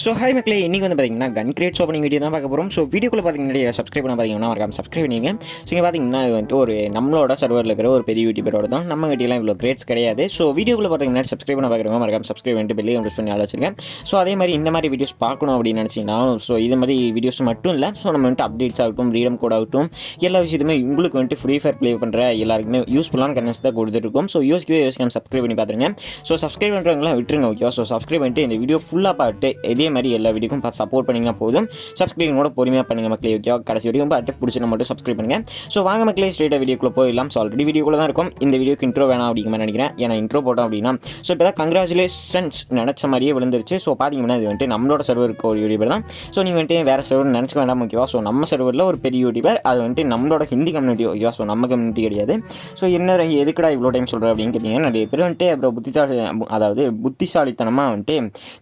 So hi மக்களே, இன்றைக்கி வந்து பார்த்தீங்கன்னா கன் கிரேட்ஸ் ஓப்பனிங் வீடியோ தான் பார்க்க போகிறோம். ஸோ வீடியோக்குள்ளே பார்த்தீங்கன்னா சப்ஸ்கிரைப் பண்ண பார்த்தீங்கன்னா மறக்காம சப்ஸ்கிரைப் பண்ணிங்க. ஸோ இங்கே பார்த்தீங்கன்னா இது வந்துட்டு ஒரு நம்மளோட சர்வரில் இருக்கிற ஒரு பெரிய யூடியூபரோட தான். நம்ம வீடியோலாம் இவ்வளோ கிரேட்ஸ் கிடையாது. ஸோ வீடியோக்குள்ளே பார்த்தீங்கன்னா சப்ஸ்கிரைப் பண்ண பார்க்குறவங்க மறக்காம சப்ஸ்கிரைப் பண்ணிட்டு பெல்லையும் ப்ரெஸ் பண்ணி வச்சுருக்கேன். ஸோ அதே மாதிரி இந்த மாதிரி வீடியோஸ் பார்க்கணும் அப்படின்னு நினச்சிங்கன்னா ஸோ இது மாதிரி வீடியோஸ் மட்டும் இல்லை, ஸோ நம்ம வந்துட்டு அப்டேட்ஸ் ஆகட்டும், ரீடம் கோட் ஆகட்டும், எல்லா விஷயத்துமே உங்களுக்கு வந்துட்டு ஃப்ரீ ஃபயர் ப்ளே பண்ணுற எல்லாருக்குமே யூஸ்ஃபுல்லான கண்டென்ட்ஸ் தான் கொடுத்துருக்கும். ஸோ யோசிக்காம சப்ஸ்கிரைப் பண்ணி பார்த்துருங்க. ஸோ சப்ஸ்கிரைப் பண்ணுறவங்களாம் விட்டுருங்க, ஓகேவா? ஸோ சப்ஸ்கிரைப் பண்ணிட்டு இந்த வீடியோ ஃபுல்லாக பார்த்துட்டு இதே மாதிரி எல்லா வீடியோக்கும் சப்போர்ட் பண்ணிங்கன்னா போதும். சப்ஸ்கிரைப் கூட பொறுமையாக பண்ணுங்க மக்களே, ஓகேவா? கடைசி வரைக்கும் பார்த்து பிடிச்சா மட்டும் சப்ஸ்கிரைப் பண்ணுங்க. ஸோ வாங்க மக்களே, ஸ்ட்ரெயிட்டாக வீடியோக்குள்ளே போயிடலாம். ஸோ ஆல்ரெடி வீடியோக்குள்ள தான் இருக்கும். இந்த வீடியோக்கு இன்ட்ரோ வேணாம் அப்படிங்கிற மாதிரி நினைக்கிறேன். ஏன்னா இன்ட்ரோ போட்டோம் அப்படின்னா ஸோ இப்போ தான் கங்க்ராச்சுலேஷன்ஸ் நினச்ச மாதிரியே விழுந்துருச்சு. ஸோ பார்த்தீங்கன்னா இது வந்துட்டு நம்மளோட சர்வருக்கு ஒரு யூடியூபர் தான். ஸோ நீங்கள் வந்துட்டு வேறு சர்வர் நினச்சிக்க வேண்டாம், ஓகேவா? ஸோ நம்ம சர்வரில் ஒரு பெரிய யூடியூபர், அது வந்துட்டு நம்மளோட ஹிந்தி கம்யூனிட்டி, ஓகேவா? ஸோ நம்ம கம்யூனிட்டி கிடையாது. ஸோ என்ன எதுக்குடா இவ்வளோ டைம் சொல்கிறேன் அப்படின்னு கேட்டிங்கன்னா, நிறைய பேர் வந்துட்டு அப்புறம் புத்திசாலித்தனமாக வந்துட்டு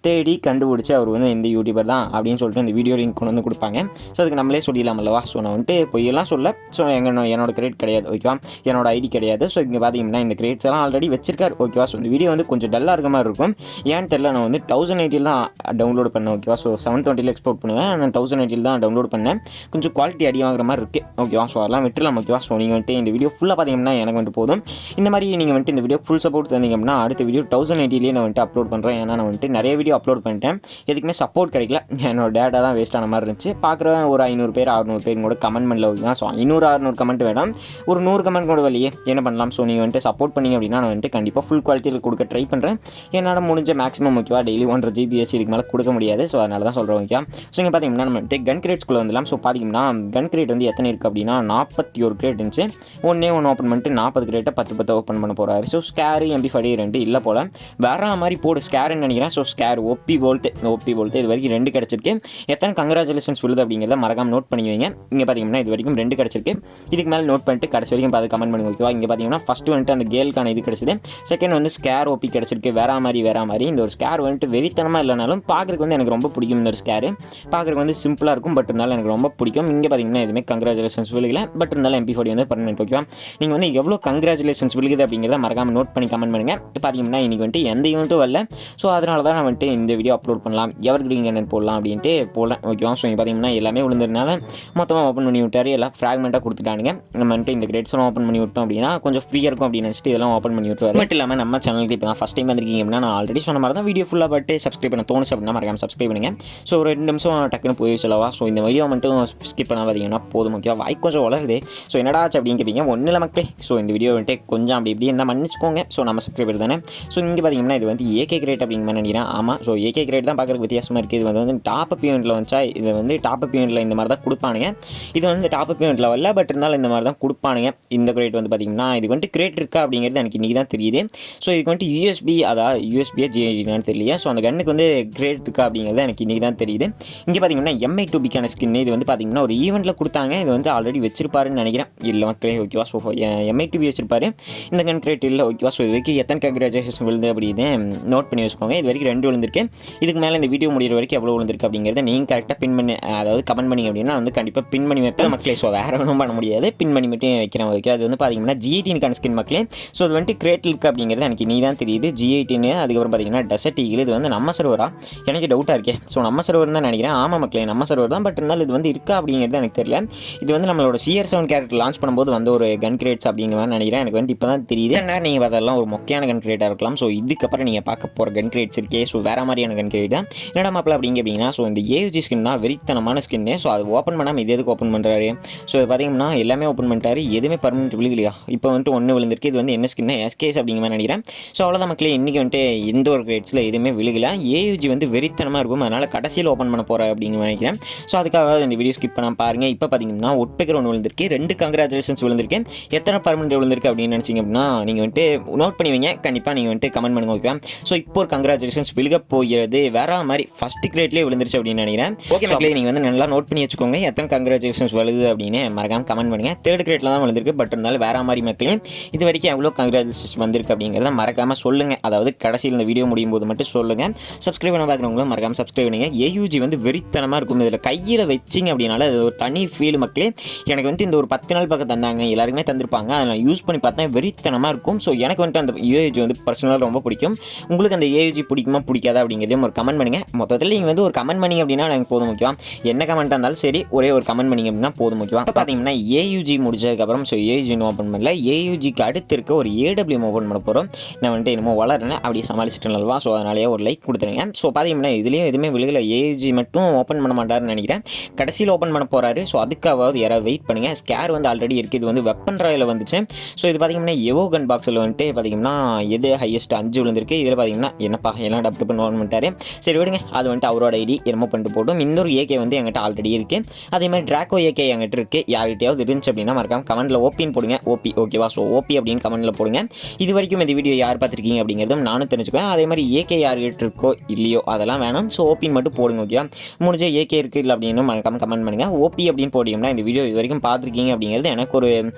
தேடி கண்டுபிடிச்சி அவர் வந்து இந்த யூடியூபர் தான் அப்படின்னு சொல்லிட்டு இந்த வீடியோ லிங்க் கொண்டு வந்து கொடுப்பாங்க. ஸோ அதுக்கு நம்மளே சொல்லிடலாம் அல்லவா? ஸோ நான் வந்துட்டு பொய்யெல்லாம் சொல்ல. ஸோ என்னோட கிரேட் கிடையாது, ஓகேவா? என்னோட ஐடி கிடையாது. ஸோ இங்கே பார்த்தீங்கன்னா இந்த கிரேட்ஸ் எல்லாம் ஆல்ரெடி வச்சிருக்காரு, ஓகேவா? ஸோ இந்த வீடியோ வந்து கொஞ்சம் டல்லாக இருக்க மாதிரி இருக்கும். ஏன்னு தெரியல, நான் வந்து 1080 தான் டவுன்லோட் பண்ணேன், ஓகேவா? ஸோ 720 எக்ஸ்போர்ட் பண்ணுவேன், நான் 1080 தான் டவுன்லோட் பண்ணேன். கொஞ்சம் குவாலிட்டி அடி வாங்குற மாதிரி இருக்குது, ஓகேவா? ஸோ அதெல்லாம் விட்டுலாம், ஓகேவா? ஸோ நீங்கள் வந்துட்டு இந்த வீடியோ ஃபுல்லாக பார்த்தீங்கன்னா எனக்கு வந்துட்டு போதும். இந்த மாதிரி நீங்கள் வந்துட்டு இந்த வீடியோ ஃபுல் சப்போர்ட் தந்தீங்க அப்படின்னா அடுத்த வீடியோ 1080 நான் வந்துட்டு அப்லோட் பண்ணுறேன். ஏன்னா நான் வந்துட்டு நிறைய வீடியோ அப்லோட் பண்ணிட்டேன், எதுக்குமே சப்போர்ட் கிடைக்கல. என்னோட டேட்டா தான் வேஸ்ட்டான மாதிரி இருந்துச்சு. பார்க்குறேன் ஒரு 500 பேர் 600 பேர் கூட கமெண்ட் பண்ணல, ஓகேவா? ஸோ 500-600 கமெண்ட் வேணாம், ஒரு 100 கமெண்ட் கூட வெளியே என்ன பண்ணலாம்? ஸோ நீங்கள் வந்துட்டு சப்போர்ட் பண்ணிங்க அப்படின்னா நான் வந்துட்டு கண்டிப்பாக ஃபுல் குவாலிட்டியில் கொடுக்க ட்ரை பண்ணுறேன். என்னால் முடிஞ்ச மேக்ஸிமம், ஓகேவா? டெய்லி 1.5 GB இதுக்கு மேலே கொடுக்க முடியாது. ஸோ அதனால தான் சொல்கிறேன், ஓகே? ஸோ இங்கே பார்த்தீங்கன்னா நம்ம வந்துட்டு கன் கிரேட்ஸ்குள்ளே வந்துடலாம். ஸோ பார்த்தீங்கன்னா கன் கிரேட் வந்து எத்தனை இருக்குது அப்படின்னா 41 கிரேட் இருந்துச்சு. ஒன்று ஓப்பன் பண்ணிட்டு 40 கிரேட்டை 10 ஓப்பன் பண்ண போகிறாரு. ஸோ ஸ்கேரு MP5 2 இல்லை போல் வேற மாதிரி போடு ஸ்கேருன்னு நினைக்கிறேன். ஸோ ஸ்கேர் OP போல்ட்டு இது வரைக்கும் 2 கிடச்சிருக்கு. எத்தனை கங்க்ராச்சுலேஷன்ஸ் விழுது அப்படிங்கிறத மறக்காம நோட் பண்ணிக்குவீங்க. இங்கே பார்த்தீங்கன்னா இது வரைக்கும் 2 கிடச்சிருக்கு. இதுக்கு மேலே நோட் பண்ணிட்டு கடைசி வரைக்கும் பார்த்து கமெண்ட் பண்ணுங்க, ஓகேவா? இங்கே பார்த்தீங்கன்னா ஃபஸ்ட்டு வந்துட்டு அந்த கேலுக்கான இது கிடச்சிது. செகண்ட் வந்து ஸ்கேர் OP கிடச்சிருக்கு. வேற மாதிரி இந்த ஒரு ஸ்கேர் வந்துட்டு வெறித்தனமாக இல்லைனாலும் பார்க்குறதுக்கு வந்து எனக்கு ரொம்ப பிடிக்கும். இந்த ஒரு ஸ்கேரு பார்க்குறதுக்கு வந்து சிம்பிளாக இருக்கும், பட் இருந்தாலும் எனக்கு ரொம்ப பிடிக்கும். இங்கே பார்த்தீங்கன்னா எதுவுமே கங்க்ராச்சுலேஷன்ஸ் விழுகல, பட் இருந்தாலும் MP40 வந்து பர்மனெண்ட், ஓகேவா? நீங்கள் வந்து எவ்வளோ கங்க்ராச்சுலேஷன்ஸ் விழுகுது அப்படிங்கிறத மறக்காம நோட் பண்ணி கமெண்ட் பண்ணுங்கள். பார்த்தீங்கன்னா இன்றைக்கி வந்துட்டு எந்த ஈவெண்ட்டும் வரல. ஸோ அதனால தான் நான் வந்துட்டு இந்த வீடியோ அப்லோட் பண்ணலாம், எவர் கிரீன் கண்டென்ட் போடலாம் அப்படின்ட்டு போடலாம், ஓகேவா? ஸோ இங்கே பார்த்தீங்கன்னா எல்லாமே விழுந்ததுனால மொத்தமாக ஓப்பன் பண்ணி விட்டார். எல்லாம் ஃப்ராக்மெண்ட்டாக கொடுத்துட்டானுங்க. நம்ம வந்துட்டு இந்த கிரேட்ஸ்லாம் ஓப்பன் பண்ணி விட்டோம் அப்படின்னா கொஞ்சம் ஃப்ரீயாக இருக்கும் அப்படின்னு நினச்சிட்டு இதெல்லாம் ஓப்பன் பண்ணி விட்டுருவார். பட் இல்லாமல் நம்ம சேனலுக்கு இப்போ தான் ஃபஸ்ட் டைம் வந்திருக்கீங்க அப்படின்னா நான் ஆல்ரெடி சொன்ன மாதிரி தான் வீடியோ ஃபுல்லாக பார்த்து சப்ஸ்கிரைப் பண்ண தோணுச்சு அப்படின்னா மறக்காம சப்ஸ்கிரைப் பண்ணுங்கள். ஸோ ஒரு 2 நிமிஷம் டக்குன்னு போய் சொல்லவா? ஸோ இந்த வீடியோ மட்டும் ஸ்கிப் பண்ண பார்த்தீங்கன்னா போதும், ஓகேவா? வாய்க்கு கொஞ்சம் வளருது. ஸோ என்னடா ஆச்சு அப்படின்னு கேட்பீங்க. ஒன்றும் இல்லை மக்களே, ஸோ இந்த வீடியோ வந்துட்டு கொஞ்சம் அப்படி இப்படி இருந்தால் மன்னிச்சுக்கோங்க. ஸோ நம்ம சப்ஸ்கிரைபர் தானே. ஸோ இங்கே பார்த்தீங்கன்னா இது வந்து AK கிரேட் அப்படிங்கிற நினைக்கிறேன். ஆமாம், ஸோ AK கிரேட் தான் பார்க்குறதுக்கு வித்தியாசமாக இருக்குது. இது வந்து டாப் அப் ஈவெண்ட்டில் வந்துச்சா, இது வந்து டாப் அப் ஈவெண்ட்டில் இந்த மாதிரி தான் கொடுப்பானுங்க. இது வந்து டாப் அப் ஈவெண்ட்டில் வரல, பட் இருந்தாலும் இந்த மாதிரி தான் கொடுப்பானுங்க. இந்த கிரேட் வந்து பார்த்தீங்கன்னா இதுக்கு வந்துட்டு கிரேட் இருக்கா அப்படிங்கிறது எனக்கு இன்றைக்கி தான் தெரியுது. ஸோ இதுக்கு வந்துட்டு USB GID தெரியலையா? ஸோ அந்த கண்ணுக்கு வந்து கிரேட் இருக்கா அப்படிங்கிறது எனக்கு இன்றைக்கி தான் தெரியுது. இங்கே பார்த்தீங்கன்னா MI2Bக்கான ஸ்கின் இது வந்து பார்த்தீங்கன்னா ஒரு ஈவெண்ட்டில் கொடுத்தாங்க. இது வந்து ஆல்ரெடி வச்சிருப்பாருன்னு நினைக்கிறேன். இல்லை மக்களே, ஓகேவா? ஸோ MI2B வச்சிருப்பாரு, இந்த கன் கிரேட் இல்லை, ஓகேவா? ஸோ இது வரைக்கும் எத்தனை கங்க்ராச்சுலேஷன் விழுந்து அப்படின்னு நோட் பண்ணி வச்சுக்கோங்க. இது வரைக்கும் 2 விழுந்திருக்கு. இதுக்கு மேலே இந்த வீடியோ முடிகிற வரைக்கும் எவ்வளோ விழுந்திருக்கு அப்படிங்கிறத நீங்கள் கரெக்டாக பின் பண்ணி, அதாவது கமெண்ட் பண்ணிங்க அப்படின்னா வந்து கண்டிப்பாக பின் பண்ணி வைப்பேன் மக்களே. ஸோ வேறு ஒன்றும் பண்ண முடியாது, பின் பண்ணி மட்டும் வைக்கிறேன், ஓகே? அது வந்து பார்த்தீங்கன்னா G18க்கான ஸ்கின் மக்களே. ஸோ அது வந்துட்டு கிரேட் இருக்குது அப்படிங்கிறது எனக்கு நீ தான் தெரியுது. G18. அதுக்கப்புறம் பார்த்தீங்கன்னா டெசர்ட் ஈகிள். இது வந்து நம்ம சர்வரா? எனக்கு டவுட்டாக இருக்கே. ஸோ நம்ம சர்வர் தான் நினைக்கிறேன். ஆமாம் மக்களே, நம்ம சர்வர் தான். பட் இருந்தாலும் இது வந்து இருக்கா அப்படிங்கிறது எனக்கு தெரியல. இது வந்து நம்மளோட CR7 கேரக்டர் லான்ச் பண்ணும்போது வந்து ஒரு கன் கிரேட்ஸ் அப்படிங்கிற நினைக்கிறேன். எனக்கு வந்து இப்போ தான் தெரியுது. என்ன நீங்கள் அதெல்லாம் ஒரு மொக்கையான கன் கிரேட்டாக இருக்கலாம். ஸோ இதுக்கப்புறம் நீங்கள் பார்க்க போகிற கன் கிரேட்ஸ் இருக்கே, ஸோ வேறு மாதிரியான கன் கிரேட் தான். என்னடா மாப்பிள்ள அப்படிங்க அப்படின்னா, ஸோ இந்த AUG ஸ்கின் தான் வெறித்தனமான ஸ்கின்னு. ஸோ அது ஓப்பன் பண்ணாமல் இது எதுக்கு ஓப்பன் பண்ணுறாரு? ஸோ இது பார்த்தீங்கன்னா எல்லாமே ஓப்பன் பண்ணிட்டாரு, எதுவுமே பர்மனெண்ட் விழுகலையா? இப்போ வந்துட்டு 1 விழுந்திருக்கு. இது வந்து என்ன ஸ்கின்னு? SKS அப்படிங்கிற மாதிரி நினைக்கிறேன். ஸோ அவ்வளோதான் மக்களே, இன்றைக்கி வந்துட்டு எந்த ஒரு கிரேட்ஸில் எதுவுமே விழுகல. AUG வந்து வெறித்தனமாக இருக்கும், அதனால் கடைசியில் ஓப்பன் பண்ண போகிறேன் அப்படிங்கிற நினைக்கிறேன். ஸோ அதுக்காக இந்த வீடியோ ஸ்கிப் பண்ணால் பாருங்கள். இப்போ பார்த்தீங்கன்னா ஒட்பேக்கர் 1 விழுந்திருக்கு, 2 கங்க்ராச்சுலேஷன்ஸ் விழுந்திருக்கு. எத்தனை பர்மனெண்ட் விழுந்திருக்கு அப்படின்னு நினச்சிங்க அப்படின்னா நீங்கள் வந்துட்டு நோட் பண்ணுவீங்க. கண்டிப்பாக நீங்கள் வந்துட்டு கமெண்ட் பண்ணுங்க, ஓகே? ஸோ இப்போ ஒரு கங்க்ராச்சுலேஷன்ஸ் விழுக போகிறது. வேற மாதிரி ஃபஸ்ட் கிரேட்லேயே விழுந்துருச்சு அப்படின்னு நினைக்கிறேன். ஓகே மக்களே, நீங்கள் வந்து நல்லா நோட் பண்ணி வச்சுக்கோங்க எத்தனை கங்க்ராச்சுலேஷன்ஸ் விழுது அப்படின்னு மறக்காம கமெண்ட் பண்ணுங்கள். 3rd கிரேட்டில் தான் விழுந்திருக்கு, பட் இருந்தாலும் வேற மாதிரி மக்களே இது வரைக்கும் எவ்வளோ கங்க்ராச்சுலேஷன்ஸ் வந்திருக்கு அப்படிங்கிறத மறக்காமல் சொல்லுங்கள். அதாவது கடைசியில் இந்த வீடியோ முடியும் போது மட்டும் சொல்லுங்கள். சப்ஸ்கிரைப் பண்ண பார்க்குறவங்களும் மறக்காமல் சப்ஸ்கிரைப் பண்ணுங்கள். AUG வந்து வெறித்தனமாக இருக்கும். இதில் கையில் வச்சிங்க அப்படின்னால அது ஒரு தனி ஃபீல் மக்களே. எனக்கு வந்துட்டு இந்த ஒரு 10 நாள் பக்கம் தந்தாங்க, எல்லாருக்குமே தந்திருப்பாங்க. அதை நான் யூஸ் பண்ணி பார்த்தேன், வெறித்தனமாக இருக்கும். ஸோ எனக்கு வந்துட்டு அந்த AUG வந்து பர்சனலாக ரொம்ப பிடிக்கும். உங்களுக்கு அந்த AUG பிடிக்குமா பிடிக்காதா அப்படிங்கிறதையும் ஒரு கமெண்ட் பண்ணுங்கள். மொத்தத்தில் நீங்கள் வந்து ஒரு கமெண்ட் பண்ணிங்க அப்படின்னா எனக்கு போதும் ஓகேவா. என்ன கமெண்ட்டாக இருந்தாலும் சரி ஒரே ஒரு கமெண்ட் பண்ணிங்க அப்படின்னா போதும் ஓகேவா. பார்த்தீங்கன்னா ஏயூஜி முடிச்சதுக்கப்புறம் ஸோ ஏயூஜி ஓப்பன் பண்ணல, ஏயூஜிக்கு அடுத்து இருக்க ஒரு ஏடபிள்யூஎம் ஓப்பன் பண்ண போகிறோம். நான் வந்துட்டு என்னமோ வளரேன் அப்படி சமாளிச்சிட்டேன் அல்வா. ஸோ அதனாலேயே ஒரு லைக் கொடுத்துருங்க. ஸோ பார்த்தீங்கன்னா இதுலேயும் எதுவுமே விழுகலை, ஏயூஜி மட்டும் ஓப்பன் பண்ண மாட்டாருன்னு நினைக்கிறேன், கடைசியில் ஓப்பன் பண்ண போகிறாரு. ஸோ அதுக்காவது யாராவது வெயிட் பண்ணுங்கள். ஸ்கேர் வந்து ஆல்ரெடி இருக்குது, இது வந்து வெப்பன் ராயில் வந்துச்சு. ஸோ இது பார்த்தீங்கன்னா எவோ கன் பாக்ஸில் வந்துட்டு பார்த்தீங்கன்னா எது ஹையஸ்ட் 5 விழுந்திருக்கு. இதில் பார்த்தீங்கன்னா என்னப்பா எல்லாம் டப் பண்ண பண்ணிட்டாரு. சரி விடுங்க, அது வந்துட்டு அவரோட ஐடி என்னமோ பண்ணிட்டு போட்டும். இந்த ஒரு ஏகே வந்து என்கிட்ட ஆல்ரெடி இருக்குது, அதே மாதிரி ட்ராக்கோ ஏகே என்கிட்ட இருக்குது. யார்கிட்டயாவது இருந்துச்சு அப்படின்னா மறக்காம கமெண்ட்டில் ஓபின்னு போடுங்க, ஓபி ஓகேவா. ஸோ ஓபி அப்படின்னு கமெண்ட்டில் போடுங்க. இது வரைக்கும் இந்த வீடியோ யார் பார்த்துருக்கீங்க அப்படிங்கிறதும் நானும் தெரிஞ்சுக்குவேன். அதே மாதிரி ஏகே யார்கிட்ட இருக்கோ இல்லையோ அதெல்லாம் வேணும். ஸோ ஓபின்னு மட்டும் போடுங்க ஓகேவா. முடிஞ்ச ஏகே இருக்குது இல்லை அப்படின்னு மறக்காம கமெண்ட் பண்ணுங்கள். ஓபி அப்படின்னு போட்டிங்கன்னா இந்த வீடியோ இது வரைக்கும் பார்த்துருக்கீங்க அப்படிங்கிறது எனக்கு ஒரு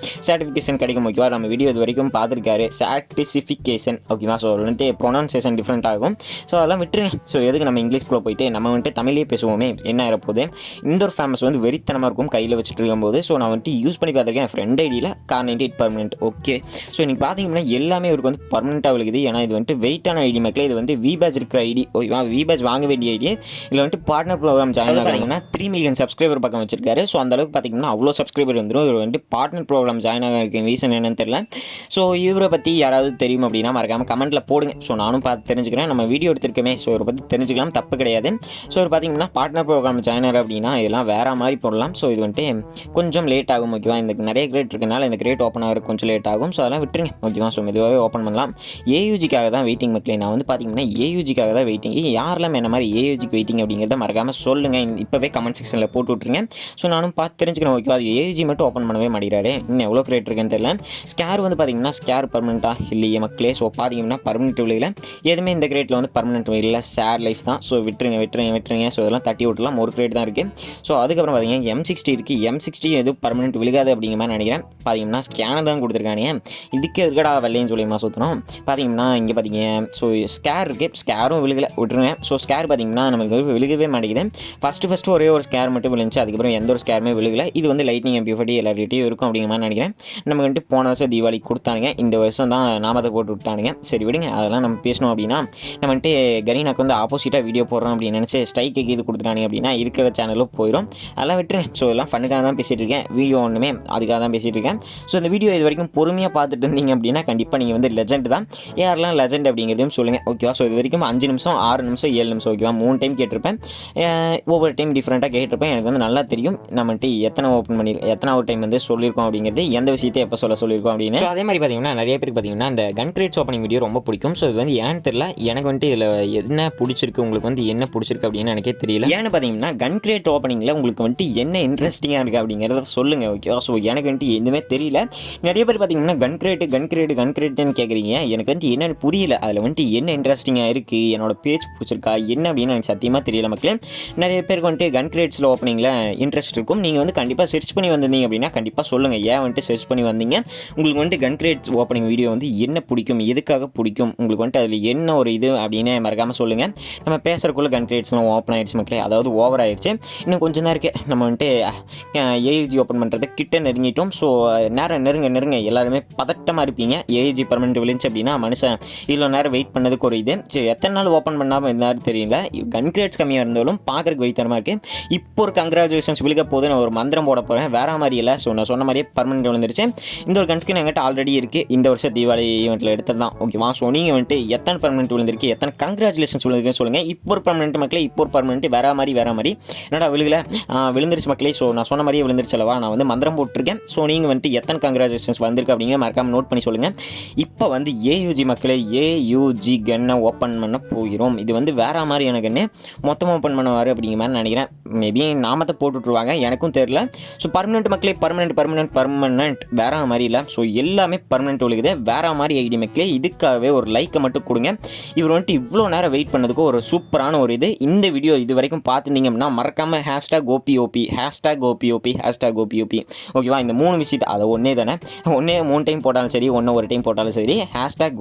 சர்டிஃபிகேஷன் கிடைக்கும் ஓகேவா. நம்ம வீடியோ இது வரைக்கும் பார்த்துருக்காரு, சர்டிஃபிகேஷன் ஓகேவா. ஸோ வந்துட்டு ப்ரொனன்சியேஷன் டிஃப்ரெண்ட் ஆகும். ஸோ அதெல்லாம் விட்டுருங்க. ஸோ எதுக்கு நம்ம இங்கிலீஷ்குள்ளே போயிட்டு நம்ம வந்துட்டு தமிழே பேசுவோமே, என்ன ஆகிறப்போது. இந்த ஒரு ஃபேமஸ் வந்து வெறித்தனமாக இருக்கும் கையில் வச்சுட்டு இருக்கும்போது. ஸோ நான் வந்துட்டு யூஸ் பண்ணி பார்த்துருக்கேன் என் ஃப்ரெண்ட் ஐடியில் KAR98 பர்மனெண்ட் ஓகே. ஸோ இன்றைக்கி பார்த்தீங்கன்னா எல்லாமே இவருக்கு வந்து பர்மனெண்ட்டாக விழுகுது. ஏன்னா இது வந்துட்டு வெயிட்டான ஐடி மக்களே, இது வந்து விபேஜ் இருக்கிற ஐடி ஓகேவா. விபேஜ் வாங்க வேண்டிய ஐடி. இதில் வந்துட்டு பார்ட்னர் ப்ரோக்ராம் ஜாயின் ஆகிங்கன்னா 3 மில்லியன் சப்ஸ்கிரைபர் பக்கம் வச்சிருக்காரு. ஸோ அந்தளவுக்கு பார்த்தீங்கன்னா அவ்வளோ சப்ஸ்கிரைபர் வந்துடும். இவர் வந்துட்டு பார்ட்னர் ப்ரோக்ராம் ஜாயின் ஆகிருக்க ரீசன் என்னன்னு தெரியல. ஸோ இவரை பற்றி யாராவது தெரியும் அப்படின்னா மறக்காமல் கமெண்ட்டில் போடுங்க. ஸோ நானும் பார்த்து தெரிஞ்சுக்கிறேன். நம்ம வீடியோ எடுத்திருக்கமே, ஸோ இவரை பற்றி தெரிஞ்சுக்கலாம், தப்பு கிடையாது. ஸோ இவர் பார்த்தீங்கன்னா பார்ட்னர் ப்ரோக்ராம் ஜாயினர் அப்படின்னா இதெல்லாம் வேறு மாதிரி போடலாம். ஸோ இது வந்துட்டு கொஞ்சம் லேட் ஆகும் ஓகேவா. இந்த நிறைய கிரேட் இருக்கனால இந்த கிரேட் ஓப்பன் ஆகிறது கொஞ்சம் லேட் ஆகும். ஸோ அதெல்லாம் விட்டுருங்க ஓகேவா. ஸோ மெதுவாகவே ஓப்பன் பண்ணலாம். ஏயூஜிக்காக தான் வெயிட்டிங் மக்களே. நான் வந்து பார்த்தீங்கன்னா ஏயூஜிக்காக தான் வெயிட்டிங். யாரெல்லாம் என்ன மாதிரி ஏயூஜிக்கு வெயிட்டிங் அப்படிங்கிறத மறக்காமல் சொல்லுங்கள், இப்போவே கமெண்ட் செக்ஷனில் போட்டு விட்ருங்க. ஸோ நானும் பார்த்து தெரிஞ்சுக்கிறேன் ஓகேவா. ஏயூஜி மட்டும் ஓப்பன் பண்ணவே மாட்டேங்கிறாரு, இன்னும் எவ்வளோ கிரேட் இருக்குன்னு தெரியல. ஸ்கேர் வந்து பார்த்தீங்கன்னா ஸ்கேர் பர்மனெண்ட்டாக இல்லையே மக்களே. ஸோ பார்த்தீங்கன்னா பர்மனெண்ட் விலையில் எதுவுமே இந்த கிரேட்டில் வந்து பர்மனெண்ட் இல்லை, சேர் லைஃப் தான். ஸோ விட்டுருங்க விட்டுருங்க விட்டுருங்க. ஸோ இதெல்லாம் தட்டி விட்டுலாம், ஒரு கிரேட் தான் இருக்குது. ஸோ அதுக்கப்புறம் பார்த்தீங்கன்னா M60 இருக்குது. M60 எதுவும் பர்மனெண்ட் விழுகாது அப்படிங்கிற மாதிரி நினைக்கிறேன். பார்த்தீங்கன்னா ஸ்கேனர் தான் கொடுத்துருக்கானே, இதுக்கு இருக்கடா வெள்ளையும் சொல்லியுமா சுற்றணும். பார்த்தீங்கன்னா இங்கே பார்த்தீங்க ஸோ ஸ்கேர் இருக்குது, ஸ்கேரும் விழுகலை, விட்டுருங்க. ஸோ ஸ்கேர் பார்த்தீங்கன்னா நமக்கு விழுகவே மாட்டேங்குது. ஃபஸ்ட்டு ஒரே ஒரு ஸ்கேர் மட்டும் விழுந்துச்சு, அதுக்கப்புறம் எந்த ஒரு ஸ்கேருமே விழுகலை. இது வந்து லைட்னிங் MP40 எல்லார்கிட்டையும் இருக்கும் அப்படிங்கிற மாதிரி நினைக்கிறேன். நம்ம வந்துட்டு போன வருஷம் தீபாவளி கொடுத்தானுங்க, இந்த வருஷம் தான் நாமத்தை போட்டு விட்டானுங்க. சரி விடுங்க, அதெல்லாம் நம்ம பேசணும் அப்படின்னா நம்ம வந்துட்டு கரீனாக்கு வந்து ஆப்போசிட்டாக வீடியோ போடுறோம் அப்படின்னு நினச்சி ஸ்ட்ரைக்கு இது கொடுத்துட்டானுங்க அப்படின்னா இருக்கிற சேனலும் போயிடும், அதெல்லாம் விட்டுருங்க. ஸோ எல்லாம் ஃபண்ணுக்காக தான் பேசிகிட்டு இருக்கேன், வீடியோ ஒன்றுமே அதுக்காக தான் பேசிகிட்டு இருக்கேன். ஸோ இந்த வீடியோ இது வரைக்கும் பொறுமையாக பார்த்துட்டு இருந்தீங்க அப்படின்னா கண்டிப்பாக நீங்கள் வந்து லெஜெண்ட் தான். யாரெல்லாம் லெஜெண்ட் அப்படிங்கிறதையும் சொல்லுங்கள் ஓகேவா. ஸோ இது வரைக்கும் 5 நிமிஷம் 6 நிமிஷம் 7 நிமிஷம் ஓகேவா 3 டைம் கேட்டிருப்பேன். ஒவ்வொரு டைம் டிஃப்ரெண்ட்டாக கேட்டிருப்பேன். எனக்கு வந்து நல்லா தெரியும் நம்ம வந்துட்டு எத்தனை ஓப்பன் பண்ணி எத்தனாவது டைம் வந்து சொல்லியிருக்கோம் அப்படிங்கிறது, எந்த விஷயத்தை எப்போ சொல்லியிருக்கோம் அப்படின்னு. ஸோ அதே மாதிரி பார்த்தீங்கன்னா நிறைய பேருக்கு பார்த்தீங்கன்னா இந்த கன் கிரேட்ஸ் ஓப்பனிங் வீடியோ ரொம்ப பிடிக்கும். ஸோ இது வந்து ஏன்னு தெரியல, எனக்கு வந்துட்டு இதில் என்ன பிடிச்சிருக்கு, உங்களுக்கு வந்து என்ன பிடிச்சிருக்கு அப்படின்னு எனக்கே தெரியல. ஏன்னு பார்த்தீங்கன்னா கன் கிரேட் ஓப்பனிங்கில் உங்களுக்கு வந்துட்டு என்ன இன்ட்ரெஸ்டிங்காக இருக்குது அப்படிங்கிறத சொல்லுங்கள் ஓகேவா. ஸோ எனக்கு வந்துட்டு எதுவுமே தெரியல. நிறைய பேர் பார்த்தீங்கன்னா கன் கிரேட்டுன்னு கேட்குறீங்க, எனக்கு வந்துட்டு என்னென்னு புரியல. அதில் வந்துட்டு என்ன இன்ட்ரெஸ்டிங்காக இருக்குது, என்னோட பேஜ் பிடிச்சிருக்கா என்ன அப்படின்னு எனக்கு சத்தியமாக தெரியல மக்களே. நிறைய பேருக்கு வந்துட்டு கன் கிரேட்ஸில் ஓப்பனிங்கில் இன்ட்ரெஸ்ட் இருக்கும். நீங்கள் வந்து கண்டிப்பாக சர்ச் பண்ணி வந்திருந்தீங்க அப்படின்னா கண்டிப்பாக சொல்லுங்கள், ஏன் வந்துட்டு சர்ச் பண்ணி வந்தீங்க, உங்களுக்கு வந்துட்டு கன் கிரேட்ஸ் ஓப்பனிங் வீடியோ வந்து என்ன பிடிக்கும், எதுக்காக பிடிக்கும், உங்களுக்கு வந்துட்டு அதில் என்ன ஒரு இது அப்படின்னு மறக்காமல் சொல்லுங்கள். நம்ம பேசுகிறக்குள்ளே கன் கிரேட்ஸ்லாம் ஓப்பன் ஆகிடுச்சு மக்களே, அதாவது ஓவர் ஆகிடுச்சு. இன்னும் கொஞ்சம் தான் இருக்குது, நம்ம வந்துட்டு ஏஜி ஓப்பன் பண்ணுறது கிட்ட நெருங்கிட்டோம். ஸோ நேரம் நெருங்க எல்லாருமே பதட்டமாக இருப்பீங்க. ஏஜி பர்மனெண்ட் விழுந்துச்சு அப்படின்னா மனுஷன் இவ்வளோ நேரம் வெயிட் பண்ணதுக்கு ஒரு இது. சரி எத்தனை நாள் ஓப்பன் பண்ணாமல் இருந்தாலும் தெரியல. கன் கிரேட்ஸ் கம்மியாக இருந்தாலும் பார்க்குறதுக்கு வெயித்தனமாக இருக்குது. இப்போ ஒரு கங்க்ராச்சுலேஷன்ஸ் விழுக போது நான் ஒரு மந்திரம் போட போகிறேன், வேறு மாதிரி இல்லை. ஸோ நான் சொன்ன மாதிரியே பர்மனெண்ட் விழுந்துருச்சு. இந்த ஒரு கன்ஸ்கின் என்கிட்ட ஆல்ரெடி இருக்குது, இந்த வருஷம் தீபாவளி ஈவெண்ட்டில் எடுத்தது தான் ஓகேவா. ஸோ நீங்கள் வந்துட்டு எத்தனை பர்மனெண்ட் விழுந்திருக்கு, எத்தனை கங்க்ராச்சுலேஷன்ஸ் விழுந்துருக்குன்னு சொல்லுங்கள். இப்போ ஒரு பர்மனெண்ட் மக்களே, இப்போ ஒரு பர்மனெண்ட் வேறு மாதிரி என்னடா விழுந்துருச்சு மக்களே. ஸோ நான் சொன்ன மாதிரியே விழுந்துருச்சலவா, நான் வந்து மந்திரம் போட்டிருக்கேன். ஸோ நீங்கள் வந்துட்டு எத்தனை கங்க்ராச்சுலேஷன்ஸ் வந்திருக்கு அப்படிங்கிற மறக்காமல் நோட் பண்ணி சொல்லுங்கள். இப்போ வந்து ஏயூஜி மக்களே, ஏயூஜி கன்னை ஓப்பன் பண்ண போகிறோம். இது வந்து வேறு மாதிரி எனக்கு மொத்தமாக ஓப்பன் பண்ணுவார் அப்படிங்கிற மாதிரி நினைக்கிறேன். மேபி நாமத்தை போட்டுட்ருவாங்க, எனக்கும் தெரியல. ஸோ பர்மனெண்ட் மக்களே, பர்மனெண்ட் வேறு மாதிரி இல்லை. ஸோ எல்லாமே பர்மனெண்ட் விழுகுது, வேறு மாதிரி ஐடி மக்களே. இதுக்காகவே ஒரு லைக்கை மட்டும் கொடுங்க. இவர் வந்துட்டு இவ்வளோ நேரம் வெயிட் பண்ணதுக்கு ஒரு சூப்பரான ஒரு இது. இந்த வீடியோ இது வரைக்கும் பார்த்துருந்தீங்க அப்படின்னா மறக்காமல் #OPOP ஓகேவா. இந்த 3 விஷயத்தை அதை ஒன்றே தானே, ஒன்றே 3 டைம் போட்டாலும் சரி, ஒரு டைம் போட்டாலும் சரி,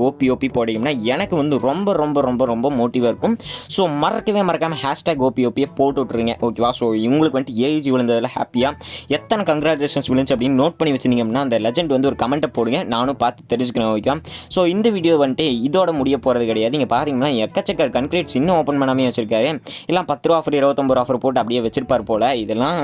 #OPOP போட்டிங்கன்னா எனக்கு வந்து ரொம்ப மோட்டிவாக இருக்கும். ஸோ மறக்காமல் #OPOP போட்டு விட்ருங்க ஓகேவா. ஸோ இவங்களுக்கு வந்துட்டு ஏஜி விழுந்ததில் ஹாப்பியாக எத்தனை கங்க்ராச்சுலேஷன்ஸ் விழுந்துச்சு அப்படின்னு நோட் பண்ணி வச்சுருந்தீங்க அப்படின்னா அந்த லெஜெண்ட் வந்து ஒரு கமெண்ட்டை போடுங்க, நானும் பார்த்து தெரிஞ்சுக்கிறேன் ஓகேவா. ஸோ இந்த வீடியோ வந்துட்டு இதோட முடிய போகிறது கிடையாது. நீங்கள் பார்த்தீங்கன்னா எக்கச்சக்க கன்கிரேட்ஸ் இன்னும் ஓப்பன் ஓப்பன் பண்ணாமே வச்சிருக்காரு. எல்லாம் 10 ரூபா ஆஃபர் 29 ரூபா ஆஃபர் போட்டு அப்படியே வச்சிருப்பார் போல். இதெல்லாம்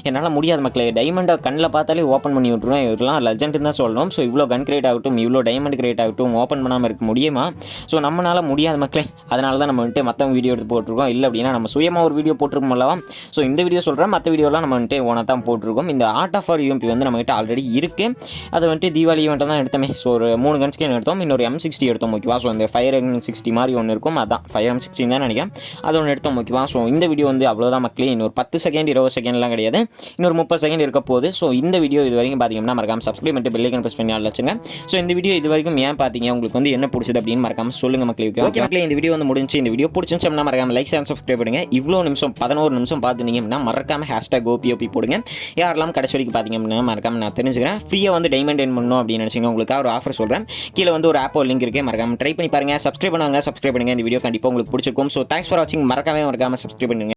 என்னால் முடியாத மக்களே. டைமண்டை கண்ணில் பார்த்தாலே ஓப்பன் பண்ணி விட்ருவேன். இவரெல்லாம் லெஜெண்ட்னு தான் சொல்லணும். ஸோ இவ்வளோ கன் கிரேட் ஆகட்டும், இவ்வளோ டைமண்ட் கிரேட் ஆகட்டும் ஓப்பன் பண்ணாமல் இருக்க முடியுமா? ஸோ நம்மளால் முடியாத மக்களே. அதனால தான் நம்ம வந்துட்டு மற்றவங்க வீடியோ எடுத்து போட்டிருக்கோம். இல்லை அப்படின்னா நம்ம சுயமாக ஒரு வீடியோ போட்டிருக்கோம் அல்லவா? ஸோ இந்த வீடியோ சொல்கிறேன், மற்ற வீடியோலாம் நம்ம வந்துட்டு ஓனாக தான் போட்டிருக்கோம். இந்த ஆர்ட் ஆஃப் ஆர் யூஎம்பி வந்து நம்மகிட்ட ஆல்ரெடி இருக்குது. அதை வந்துட்டு தீபாவளி ஈவெண்ட்டை தான் எடுத்தோமே. ஸோ ஒரு 3 கன் ஸ்கின் எடுத்தோம், இன்னொரு M60 எடுத்தோம் ஓகேவா? ஸோ இந்த ஃபயர் M60 மாதிரி ஒன்று இருக்கும், அதான் ஃபயர் M60 தான் நினைக்கிறேன். அது ஒன்று எடுத்தோம் ஓகேவா? ஸோ இந்த வீடியோ வந்து அவ்வளோதான் மக்களே. இன்னொரு 10 செகண்ட் 20 செகண்ட்லாம் கிடையாது, இன்னொரு 30 செகண்ட் இருக்க போகுது. ஸோ இந்த வீடியோ இது வரைக்கும் பார்த்தீங்கன்னா மறக்காம சப்ஸ்கிரைப் பண்ணிட்டு பெல் ஐக்கன் ப்ரெஸ் பண்ணி ஆல் வச்சுங்க. ஸோ இந்த வீடியோ இது வரைக்கும் ஏன் பார்த்தீங்க, உங்களுக்கு வந்து என்ன பிடிச்சது அப்படின்னு மறக்காம சொல்லுங்க மக்களே. ஓகே மக்களே, இந்த வீடியோ வந்து முடிஞ்சு. இந்த வீடியோ பிடிச்சிருந்துச்சுன்னா மறக்காம லைக் அண்ட் சப்ஸ்கிரைப் பண்ணுங்க. இவ்வளோ நிமிஷம் 11 நிமிஷம் பார்த்துட்டீங்கன்னா மறக்காம #OPOP போடுங்க. யாரெல்லாம் கடைசி வரைக்கும் பார்த்தீங்க அப்படின்னா மறக்காம நான் தெரிஞ்சுக்கிறேன். ஃப்ரீயாக வந்து டைமண்ட் எர்ன் பண்ணணும் அப்படின்னு நினச்சிங்க, உங்களுக்காக ஒரு ஆஃபர் சொல்கிறேன். கீழே வந்து ஒரு ஆப்போ லிங்க் இருக்குது, மறக்காம ட்ரை பண்ணி பாருங்க. சப்ஸ்கிரைப் பண்ணுங்க. இந்த வீடியோ கண்டிப்பாக உங்களுக்கு பிடிச்சிருக்கும். ஸோ தேங்க்ஸ் ஃபார் வாட்சிங். மறக்காம சப்ஸ்கிரைப் பண்ணுங்க.